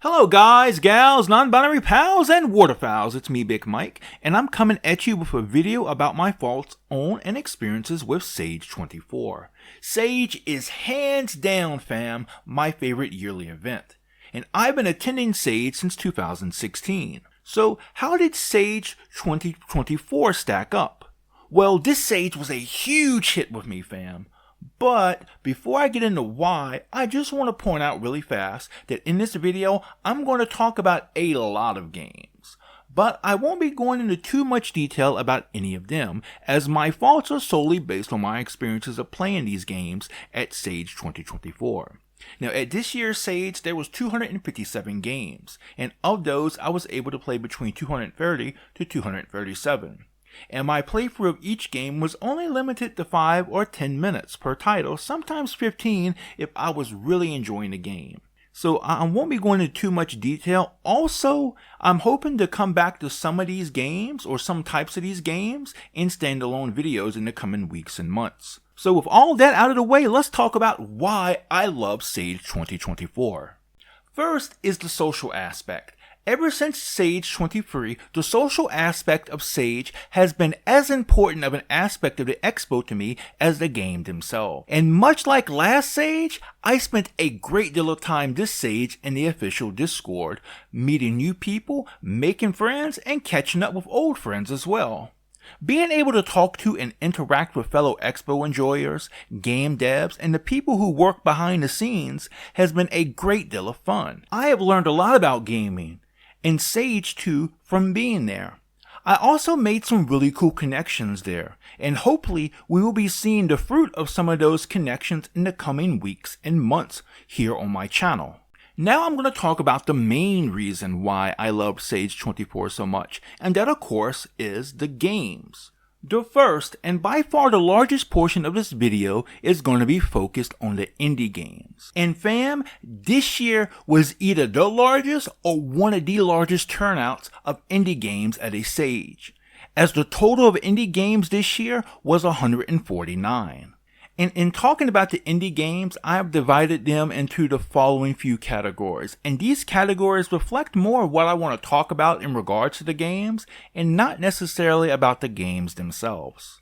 Hello guys, gals, non-binary pals, and waterfowls, it's me Big Mike, and I'm coming at you with a video about my thoughts on and experiences with Sage 24. Sage is hands down, fam, my favorite yearly event, and I've been attending Sage since 2016. So how did Sage 2024 stack up? Well, this Sage was a huge hit with me, fam. But before I get into why, I just want to point out really fast that in this video, I'm going to talk about a lot of games. But I won't be going into too much detail about any of them, as my thoughts are solely based on my experiences of playing these games at Sage 2024. Now at this year's Sage, there was 257 games, and of those I was able to play between 230 to 237. And my playthrough of each game was only limited to 5 or 10 minutes per title, sometimes 15 if I was really enjoying the game. So I won't be going into too much detail. Also, I'm hoping to come back to some of these games or some types of these games in standalone videos in the coming weeks and months. So with all that out of the way, let's talk about why I love Sage 2024. First is the social aspect. Ever since Sage 23, the social aspect of Sage has been as important of an aspect of the expo to me as the game themselves. And much like last Sage, I spent a great deal of time this Sage in the official Discord, meeting new people, making friends, and catching up with old friends as well. Being able to talk to and interact with fellow expo enjoyers, game devs, and the people who work behind the scenes has been a great deal of fun. I have learned a lot about gaming and Sage 2 from being there. I also made some really cool connections there, and hopefully we will be seeing the fruit of some of those connections in the coming weeks and months here on my channel. Now I'm going to talk about the main reason why I love Sage 24 so much, and that of course is the games. The first, and by far the largest portion of this video, is going to be focused on the indie games. And fam, this year was either the largest or one of the largest turnouts of indie games at a Sage, as the total of indie games this year was 149. And in talking about the indie games, I have divided them into the following few categories. And these categories reflect more what I want to talk about in regards to the games, and not necessarily about the games themselves.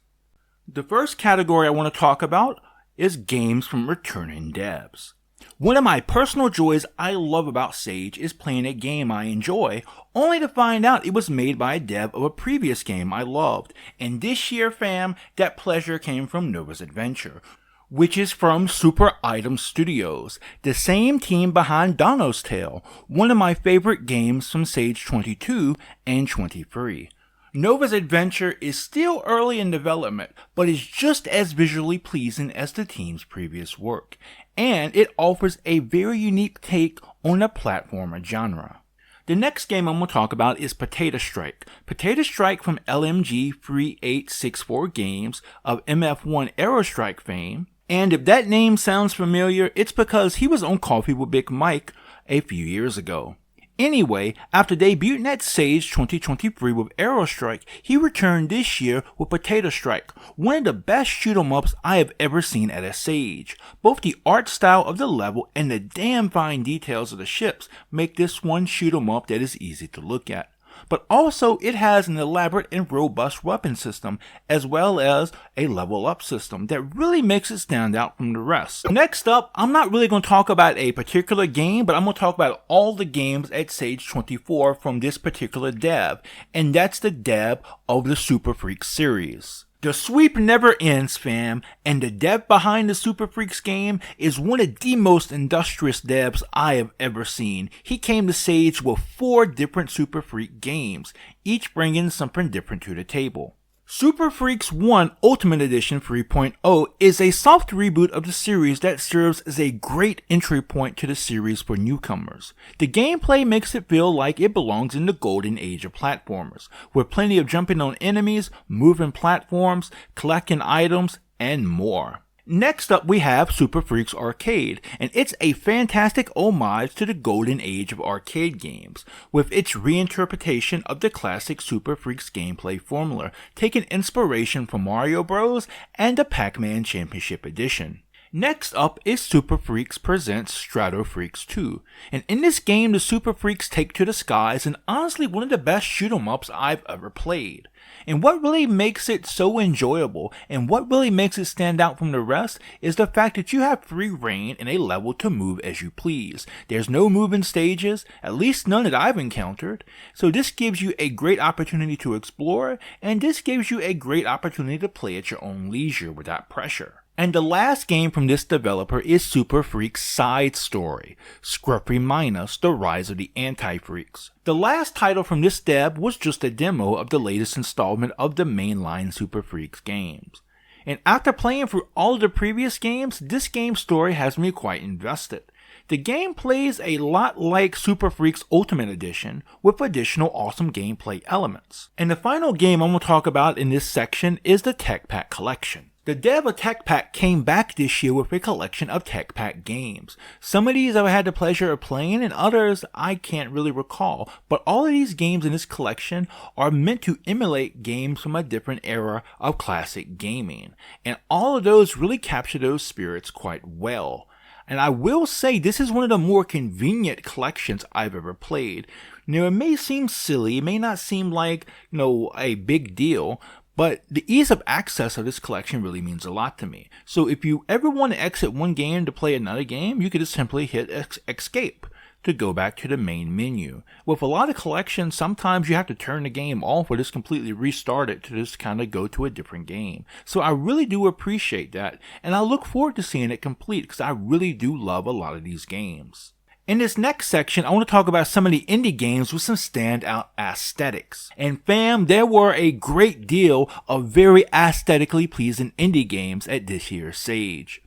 The first category I want to talk about is games from returning devs. One of my personal joys I love about Sage is playing a game I enjoy, only to find out it was made by a dev of a previous game I loved. And this year, fam, that pleasure came from Nova's Adventure, which is from Super Item Studios, the same team behind Dono's Tale, one of my favorite games from Sage 22 and 23. Nova's Adventure is still early in development, but is just as visually pleasing as the team's previous work, and it offers a very unique take on the platformer genre. The next game I'm going to talk about is Potatostrike. Potatostrike from LMG 3864 Games of MF1 Aerostrike fame, and if that name sounds familiar, it's because he was on Coffee with Big Mike a few years ago. Anyway, after debuting at Sage 2023 with Aerostrike, he returned this year with Potatostrike, one of the best shoot-'em-ups I have ever seen at a Sage. Both the art style of the level and the damn fine details of the ships make this one shoot-'em-up that is easy to look at. But also it has an elaborate and robust weapon system, as well as a level up system that really makes it stand out from the rest. Next up, I'm not really going to talk about a particular game, but I'm going to talk about all the games at Sage 24 from this particular dev, and that's the dev of the Super Freaks series. The sweep never ends, fam, and the dev behind the Super Freaks game is one of the most industrious devs I have ever seen. He came to Sage with 4 different Super Freak games, each bringing something different to the table. Super Freaks 1 Ultimate Edition 3.0 is a soft reboot of the series that serves as a great entry point to the series for newcomers. The gameplay makes it feel like it belongs in the golden age of platformers, with plenty of jumping on enemies, moving platforms, collecting items, and more. Next up we have Super Freaks Arcade, and it's a fantastic homage to the golden age of arcade games, with its reinterpretation of the classic Super Freaks gameplay formula, taking inspiration from Mario Bros. And the Pac-Man Championship Edition. Next up is Super Freaks presents Strato Freaks 2, and in this game the Super Freaks take to the skies and honestly one of the best shoot 'em ups I've ever played. And what really makes it so enjoyable and what really makes it stand out from the rest is the fact that you have free reign in a level to move as you please. There's no moving stages, at least none that I've encountered, so this gives you a great opportunity to explore, and this gives you a great opportunity to play at your own leisure without pressure. And the last game from this developer is Super Freaks' side story, Scruffy Minus: The Rise of the Anti-Freaks. The last title from this dev was just a demo of the latest installment of the mainline Super Freaks games. And after playing through all of the previous games, this game's story has me quite invested. The game plays a lot like Super Freaks Ultimate Edition, with additional awesome gameplay elements. And the final game I'm going to talk about in this section is the Tech Pack Collection. The dev of Tech Pack came back this year with a collection of Tech Pack games. Some of these I've had the pleasure of playing and others I can't really recall, but all of these games in this collection are meant to emulate games from a different era of classic gaming, and all of those really capture those spirits quite well. And I will say this is one of the more convenient collections I've ever played. Now it may seem silly, it may not seem like, a big deal, but the ease of access of this collection really means a lot to me. So if you ever want to exit one game to play another game, you could just simply hit escape to go back to the main menu. With a lot of collections, sometimes you have to turn the game off or just completely restart it to just kind of go to a different game. So I really do appreciate that, and I look forward to seeing it complete because I really do love a lot of these games. In this next section, I want to talk about some of the indie games with some standout aesthetics. And fam, there were a great deal of very aesthetically pleasing indie games at this year's Sage.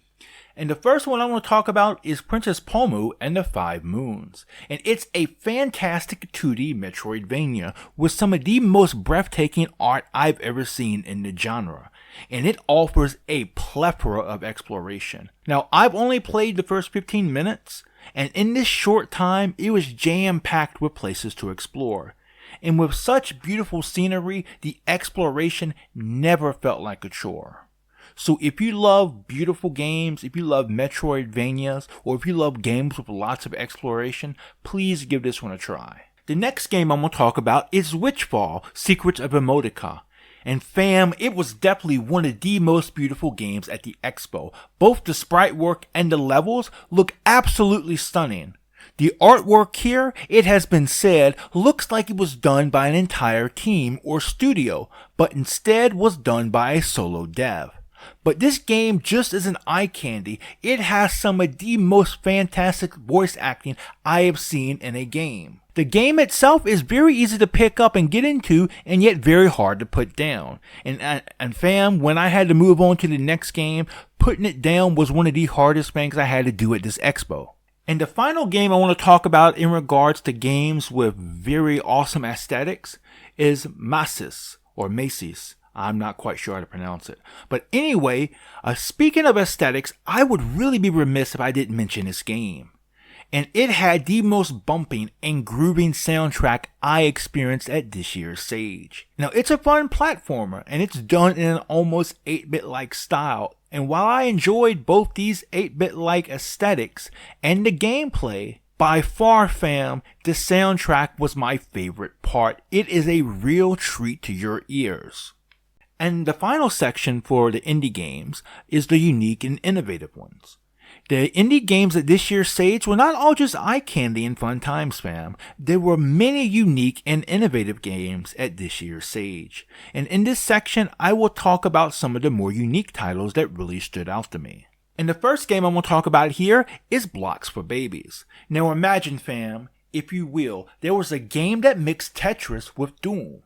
And the first one I want to talk about is Princess Pomu and the Five Moons. And it's a fantastic 2D Metroidvania with some of the most breathtaking art I've ever seen in the genre. And it offers a plethora of exploration. Now, I've only played the first 15 minutes, and in this short time, it was jam-packed with places to explore. And with such beautiful scenery, the exploration never felt like a chore. So if you love beautiful games, if you love Metroidvanias, or if you love games with lots of exploration, please give this one a try. The next game I'm going to talk about is Witchfall: Secrets of Emotica. And fam, it was definitely one of the most beautiful games at the expo. Both the sprite work and the levels look absolutely stunning. The artwork here, it has been said, looks like it was done by an entire team or studio, but instead was done by a solo dev. But this game just isn't eye candy. It has some of the most fantastic voice acting I have seen in a game. The game itself is very easy to pick up and get into, and yet very hard to put down. And fam, when I had to move on to the next game, putting it down was one of the hardest things I had to do at this expo. And the final game I want to talk about in regards to games with very awesome aesthetics is Macis, or Macis. I'm not quite sure how to pronounce it. But anyway, speaking of aesthetics, I would really be remiss if I didn't mention this game. And it had the most bumping and grooving soundtrack I experienced at this year's Sage. Now, it's a fun platformer, and it's done in an almost 8-bit-like style. And while I enjoyed both these 8-bit-like aesthetics and the gameplay, by far, fam, the soundtrack was my favorite part. It is a real treat to your ears. And the final section for the indie games is the unique and innovative ones. The indie games at this year's Sage were not all just eye candy and fun times, fam. There were many unique and innovative games at this year's Sage. And in this section, I will talk about some of the more unique titles that really stood out to me. And the first game I'm going to talk about here is Blocks for Babies. Now imagine, fam, if you will, there was a game that mixed Tetris with Doom.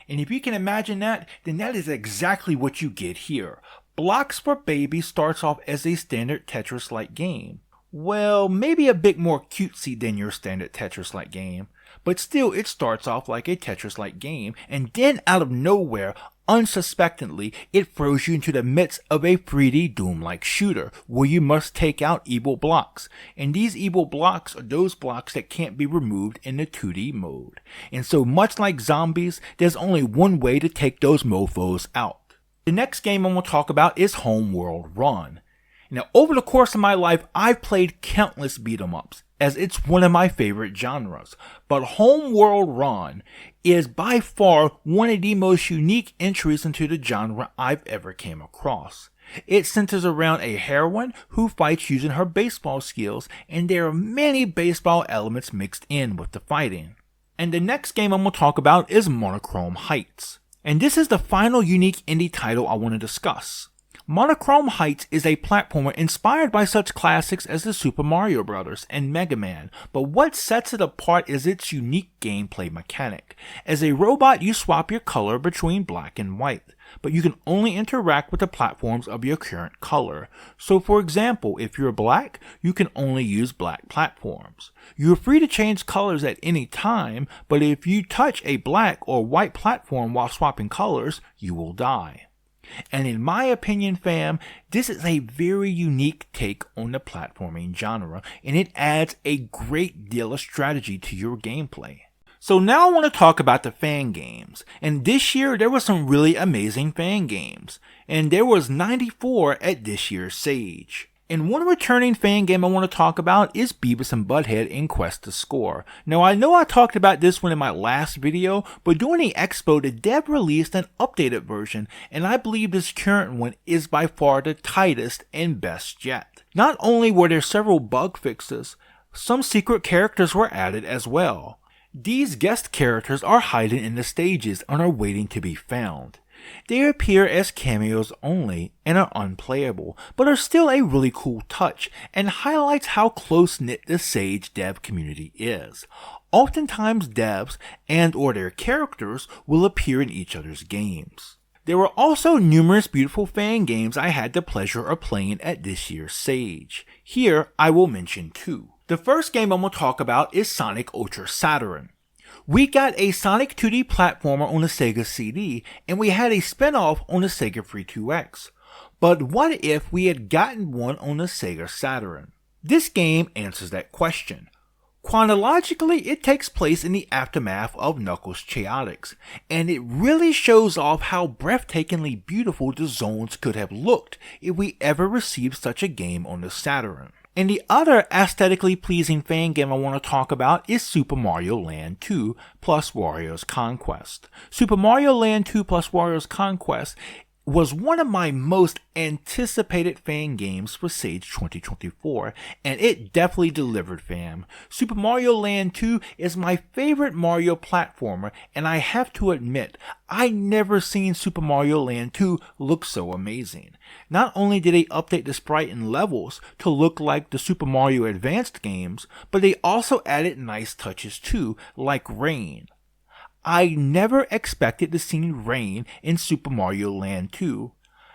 And if you can imagine that, then that is exactly what you get here. Blocks for Babies starts off as a standard Tetris-like game. Well, maybe a bit more cutesy than your standard Tetris-like game, but still it starts off like a Tetris-like game, and then out of nowhere, unsuspectingly, it throws you into the midst of a 3D Doom-like shooter, where you must take out evil blocks. And these evil blocks are those blocks that can't be removed in the 2D mode. And so much like zombies, there's only one way to take those mofos out. The next game I'm going to talk about is Homeworld Run. Now, over the course of my life, I've played countless beat 'em ups, as it's one of my favorite genres, but Homeworld Run is by far one of the most unique entries into the genre I've ever came across. It centers around a heroine who fights using her baseball skills, and there are many baseball elements mixed in with the fighting. And the next game I'm going to talk about is Monochrome Heights. And this is the final unique indie title I want to discuss. Monochrome Heights is a platformer inspired by such classics as the Super Mario Bros. And Mega Man, but what sets it apart is its unique gameplay mechanic. As a robot, you swap your color between black and white, but you can only interact with the platforms of your current color. So for example, if you're black, you can only use black platforms. You're free to change colors at any time, but if you touch a black or white platform while swapping colors, you will die. And in my opinion, fam, this is a very unique take on the platforming genre, and it adds a great deal of strategy to your gameplay. So now I want to talk about the fan games, and this year there were some really amazing fan games, and there was 94 at this year's Sage. And one returning fan game I want to talk about is Beavis and Butthead in Quest to Score. Now I know I talked about this one in my last video, but during the expo the dev released an updated version, and I believe this current one is by far the tightest and best yet. Not only were there several bug fixes, some secret characters were added as well. These guest characters are hiding in the stages and are waiting to be found. They appear as cameos only and are unplayable, but are still a really cool touch and highlights how close-knit the Sage dev community is. Oftentimes devs and or their characters will appear in each other's games. There were also numerous beautiful fan games I had the pleasure of playing at this year's Sage. Here I will mention two. The first game I'm going to talk about is Sonic UltraSaturn. We got a Sonic 2D platformer on the Sega CD, and we had a spin-off on the Sega Free 2X. But what if we had gotten one on the Sega Saturn? This game answers that question. Chronologically, it takes place in the aftermath of Knuckles' Chaotix, and it really shows off how breathtakingly beautiful the zones could have looked if we ever received such a game on the Saturn. And the other aesthetically pleasing fan game I want to talk about is Super Mario Land 2 plus Wario's Conquest. Super Mario Land 2 plus Wario's Conquest was one of my most anticipated fan games for Sage 2024, and it definitely delivered, fam. Super Mario Land 2 is my favorite Mario platformer, and I have to admit, I never seen Super Mario Land 2 look so amazing. Not only did they update the sprite and levels to look like the Super Mario Advanced games, but they also added nice touches too, like rain. I never expected to see rain in Super Mario Land 2,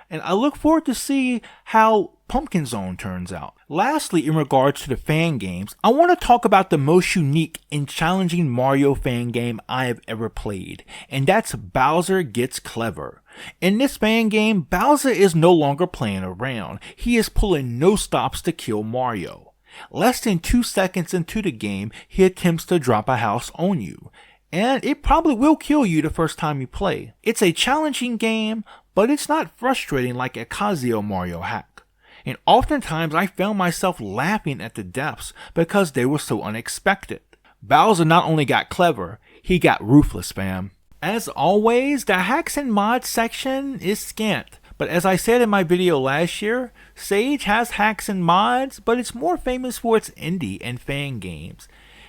and I look forward to see how Pumpkin Zone turns out. Lastly, in regards to the fan games, I want to talk about the most unique and challenging Mario fan game I have ever played, and that's Bowser Gets Clever. In this fan game, Bowser is no longer playing around. He is pulling no stops to kill Mario. Less than 2 seconds into the game, he attempts to drop a house on you, and it probably will kill you the first time you play. It's a challenging game, but it's not frustrating like a Kazio Mario hack. And oftentimes I found myself laughing at the deaths because they were so unexpected. Bowser not only got clever, he got ruthless, fam. As always, the hacks and mods section is scant. But as I said in my video last year, Sage has hacks and mods, but it's more famous for its indie and fan games.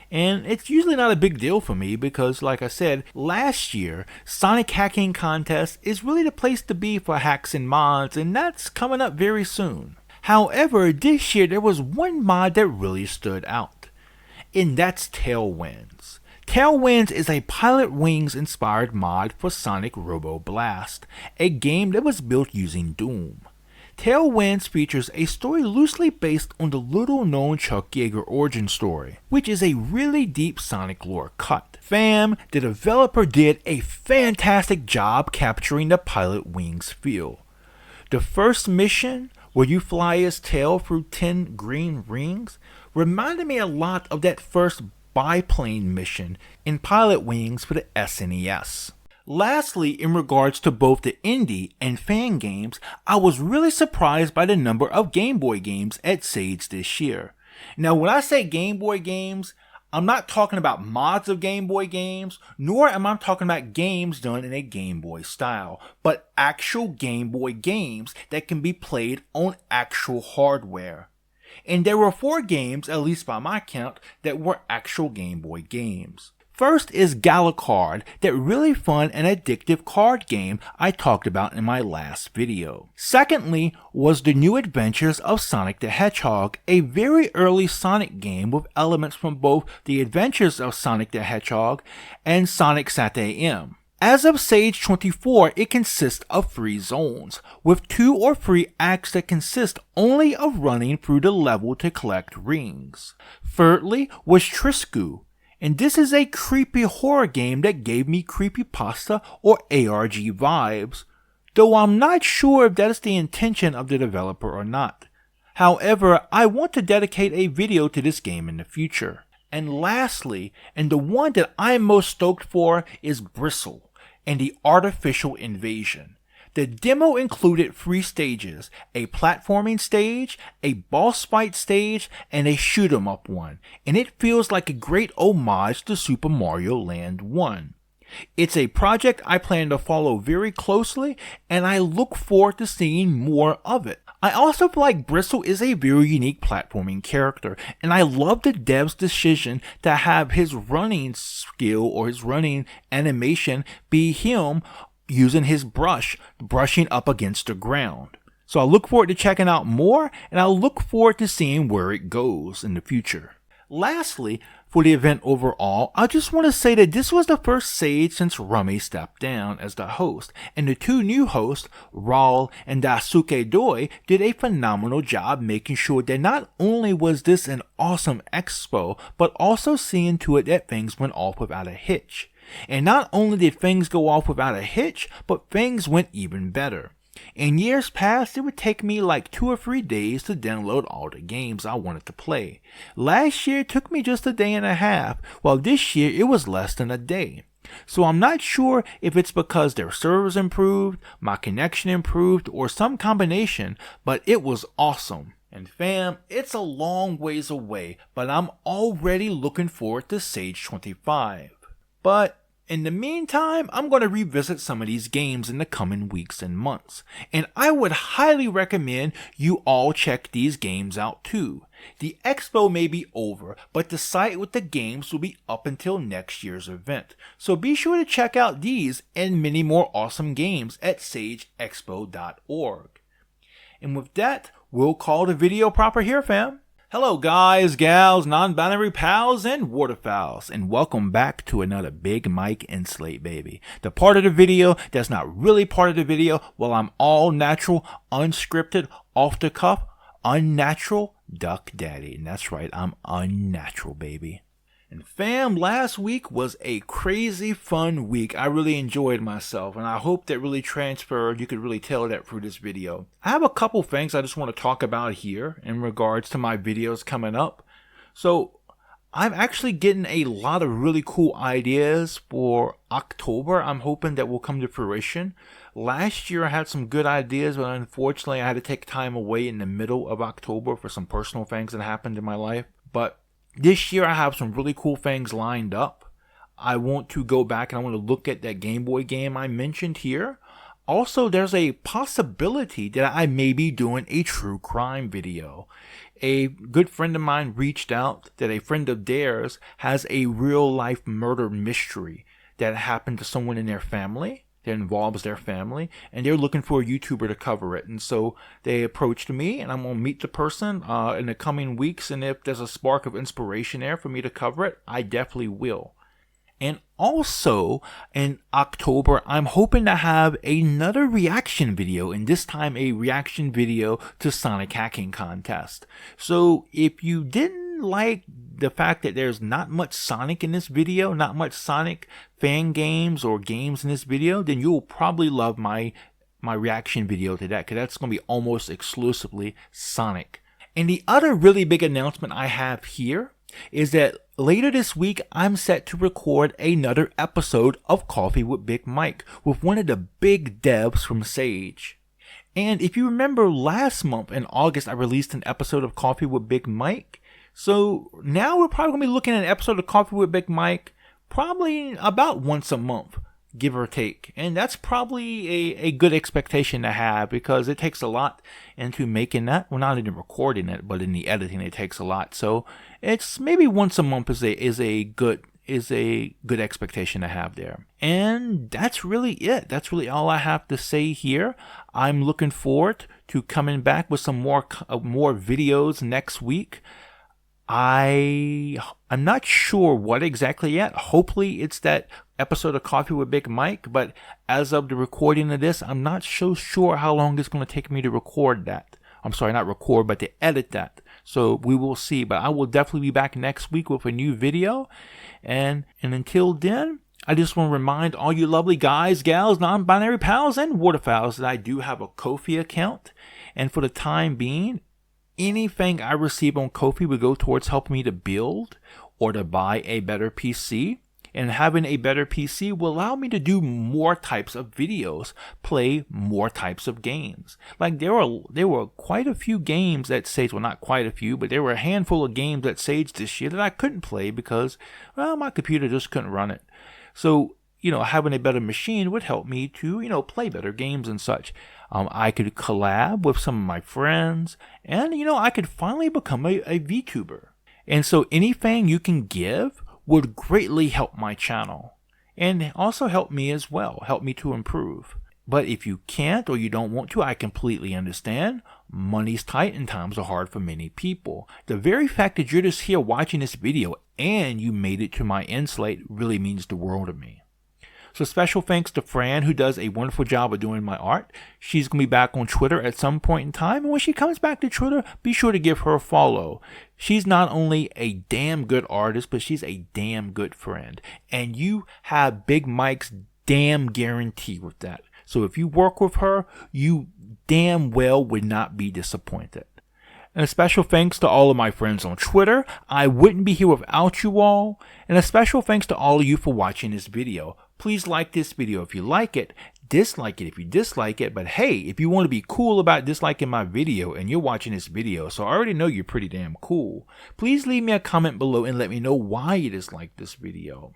And it's usually not a big deal for me because, like I said, last year, Sonic Hacking Contest is really the place to be for hacks and mods, and that's coming up very soon. However, this year there was one mod that really stood out, and that's Tailwinds. Tailwinds is a Pilot Wings inspired mod for Sonic Robo Blast, a game that was built using Doom. Tailwinds features a story loosely based on the little-known Chuck Yeager origin story, which is a really deep Sonic lore cut. Fam, the developer did a fantastic job capturing the Pilot Wings feel. The first mission, where you fly as Tail through 10 green rings, reminded me a lot of that first biplane mission in Pilot Wings for the SNES. Lastly, in regards to both the indie and fan games, I was really surprised by the number of Game Boy games at Sage this year. Now, when I say Game Boy games, I'm not talking about mods of Game Boy games, nor am I talking about games done in a Game Boy style, but actual Game Boy games that can be played on actual hardware. And there were 4 games, at least by my count, that were actual Game Boy games. First is Galacard, that really fun and addictive card game I talked about in my last video. Secondly was the New Adventures of Sonic the Hedgehog, a very early Sonic game with elements from both the Adventures of Sonic the Hedgehog and Sonic SatAM. As of Sage 24, it consists of 3 zones, with 2 or 3 acts that consist only of running through the level to collect rings. Thirdly was Triku, and this is a creepy horror game that gave me creepypasta or ARG vibes, though I'm not sure if that is the intention of the developer or not. However, I want to dedicate a video to this game in the future. And lastly, and the one that I'm most stoked for, is Bristle and the Artificial Invasion. The demo included 3 stages, a platforming stage, a boss fight stage, and a shoot 'em up one, and it feels like a great homage to Super Mario Land 1. It's a project I plan to follow very closely, and I look forward to seeing more of it. I also feel like Bristle is a very unique platforming character, and I love the dev's decision to have his running skill or his running animation be him using his brushing up against the ground. So I look forward to checking out more, and I look forward to seeing where it goes in the future. Lastly, for the event overall, I just want to say that this was the first Sage since Rummy stepped down as the host, and the 2 new hosts, Raul and Daisuke Doi, did a phenomenal job making sure that not only was this an awesome expo, but also seeing to it that things went off without a hitch. And not only did things go off without a hitch, but things went even better. In years past, it would take me like 2 or 3 days to download all the games I wanted to play. Last year it took me just a day and a half, while this year it was less than a day. So I'm not sure if it's because their servers improved, my connection improved, or some combination, but it was awesome. And fam, it's a long ways away, but I'm already looking forward to Sage 25. But in the meantime, I'm going to revisit some of these games in the coming weeks and months, and I would highly recommend you all check these games out too. The expo may be over, but the site with the games will be up until next year's event, so be sure to check out these and many more awesome games at sageexpo.org. And with that, we'll call the video proper here, fam. Hello guys, gals, non-binary pals, and waterfowls, and welcome back to another Big Mike and Slate baby. The part of the video that's not really part of the video, well, I'm all natural, unscripted, off the cuff, unnatural duck daddy. And that's right, I'm unnatural, baby. And fam, last week was a crazy fun week. I really enjoyed myself, and I hope that really transferred. You could really tell that through this video. I have a couple things I just want to talk about here in regards to my videos coming up. So I'm actually getting a lot of really cool ideas for October. I'm hoping that will come to fruition. Last year I had some good ideas, but unfortunately I had to take time away in the middle of October for some personal things that happened in my life. But this year I have some really cool things lined up. I want to go back and I want to look at that Game Boy game I mentioned here. Also, there's a possibility that I may be doing a true crime video. A good friend of mine reached out that a friend of theirs has a real life murder mystery that happened to someone in their family. That involves their family, and they're looking for a YouTuber to cover it. And so they approached me, and I'm going to meet the person in the coming weeks, and if there's a spark of inspiration there for me to cover it, I definitely will. And also, in October, I'm hoping to have another reaction video, and this time a reaction video to Sonic Hacking Contest. So if you didn't like the fact that there's not much Sonic in this video, not much Sonic fan games or games in this video, then you'll probably love my reaction video to that, because that's going to be almost exclusively Sonic. And the other really big announcement I have here is that later this week, I'm set to record another episode of Coffee with Big Mike with one of the big devs from Sage. And if you remember last month in August, I released an episode of Coffee with Big Mike. So now we're probably going to be looking at an episode of Coffee with Big Mike probably about once a month, give or take. And that's probably a good expectation to have because it takes a lot into making that. Well, not in recording it, but in the editing it takes a lot. So it's maybe once a month is a good expectation to have there. And that's really it. That's really all I have to say here. I'm looking forward to coming back with some more videos next week. I'm not sure what exactly yet. Hopefully it's that episode of Coffee with Big Mike, but as of the recording of this, I'm not so sure how long it's going to take me to record that. I'm sorry, not record, but to edit that. So we will see, but I will definitely be back next week with a new video. And until then, I just want to remind all you lovely guys, gals, non-binary pals, and waterfowls that I do have a Ko-fi account. And for the time being, anything I receive on Ko-fi would go towards helping me to build or to buy a better PC. And having a better PC will allow me to do more types of videos, play more types of games. Like there were quite a few games at Sage, well not quite a few, but there were a handful of games at Sage this year that I couldn't play because, well, my computer just couldn't run it. So, having a better machine would help me to, play better games and such. I could collab with some of my friends and, I could finally become a VTuber. And so anything you can give would greatly help my channel and also help me as well, help me to improve. But if you can't or you don't want to, I completely understand. Money's tight and times are hard for many people. The very fact that you're just here watching this video and you made it to my end slate really means the world to me. So special thanks to Fran, who does a wonderful job of doing my art. She's going to be back on Twitter at some point in time. And when she comes back to Twitter, be sure to give her a follow. She's not only a damn good artist, but she's a damn good friend. And you have Big Mike's damn guarantee with that. So if you work with her, you damn well would not be disappointed. And a special thanks to all of my friends on Twitter. I wouldn't be here without you all. And a special thanks to all of you for watching this video. Please like this video if you like it. Dislike it if you dislike it. But hey, if you want to be cool about disliking my video and you're watching this video, so I already know you're pretty damn cool, please leave me a comment below and let me know why you dislike this video.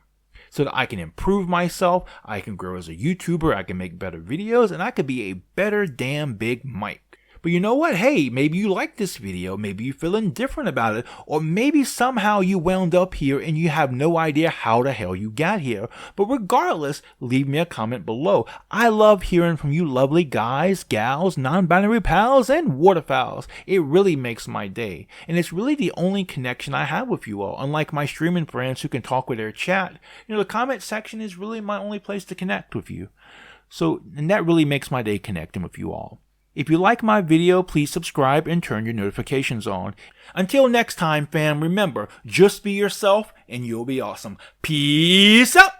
So that I can improve myself, I can grow as a YouTuber, I can make better videos, and I could be a better damn Big Mike. But you know what? Hey, maybe you like this video, maybe you're feeling different about it, or maybe somehow you wound up here and you have no idea how the hell you got here. But regardless, leave me a comment below. I love hearing from you lovely guys, gals, non-binary pals, and waterfowls. It really makes my day. And it's really the only connection I have with you all. Unlike my streaming friends who can talk with their chat, the comment section is really my only place to connect with you. And that really makes my day connecting with you all. If you like my video, please subscribe and turn your notifications on. Until next time, fam, remember, just be yourself and you'll be awesome. Peace out!